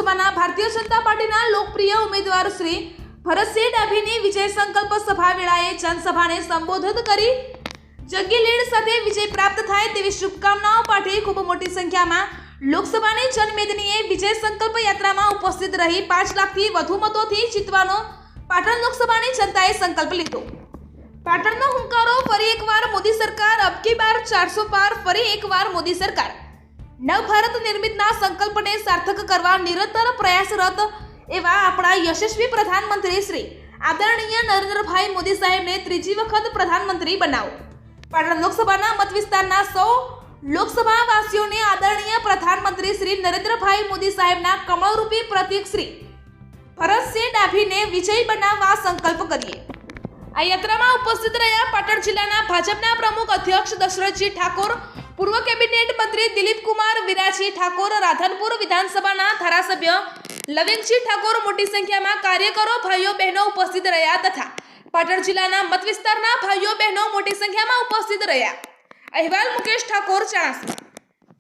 લોકસભાના ભારતીય જનતા પાર્ટીના લોકપ્રિય ઉમેદવાર શ્રી ભરતસિંહ ડાભીની વિજય સંકલ્પ સભા વેળાએ જનસભાને સંબોધિત કરી જંગી લીડ સાથે વિજય પ્રાપ્ત થાય તેવી શુભકામનાઓ પાઠવી ખૂબ મોટી સંખ્યામાં લોકસભાની જનમેદનીએ વિજય સંકલ્પ યાત્રામાં ઉપસ્થિત રહી 5 લાખથી વધુ મતોથી જીતવાનો પાટણ લોકસભાની જનતાએ સંકલ્પ લીધો। પાટણનો હુંકારો ફરી એકવાર મોદી સરકાર, અબ કી બાર 400 પાર, ફરી એકવાર મોદી સરકાર નવ ભારત નિર્મિતના સંકલ્પને સાર્થક કરવા નિરંતર પ્રયાસરત એવા આપણા યશસ્વી પ્રધાનમંત્રી શ્રી આદરણીય નરેન્દ્રભાઈ મોદી સાહેબને ત્રીજી વખત પ્રધાનમંત્રી બનાવો। પાટણ લોકસભાના મત વિસ્તારના સૌ લોકસભા વાસીઓને આદરણીય પ્રધાનમંત્રી શ્રી નરેન્દ્રભાઈ મોદી સાહેબના કમળરૂપી પ્રતીક શ્રી ભરતસિંહ ડાભીને વિજય બનાવવા સંકલ્પ કરીએ। આ યાત્રામાં ઉપસ્થિત રહ્યા પાટણ જિલ્લાના ભાજપના પ્રમુખ અધ્યક્ષ દશરથજી ઠાકોર, પૂર્વ કેબિનેટ મંત્રી દિલીપકુમાર વિરાજી ઠાકોર, રાધનપુર વિધાનસભાના ધારાસભ્ય લવિંગજી ઠાકોર, મોટી સંખ્યામાં કાર્યકરો, ભાઈઓ બહેનો ઉપસ્થિત રહ્યા તથા પાટણ જિલ્લાના મત વિસ્તારના ભાઈઓ બહેનો મોટી સંખ્યામાં ઉપસ્થિત રહ્યા। અહેવાલ મુકેશ ઠાકોર, ચાણસ્મા।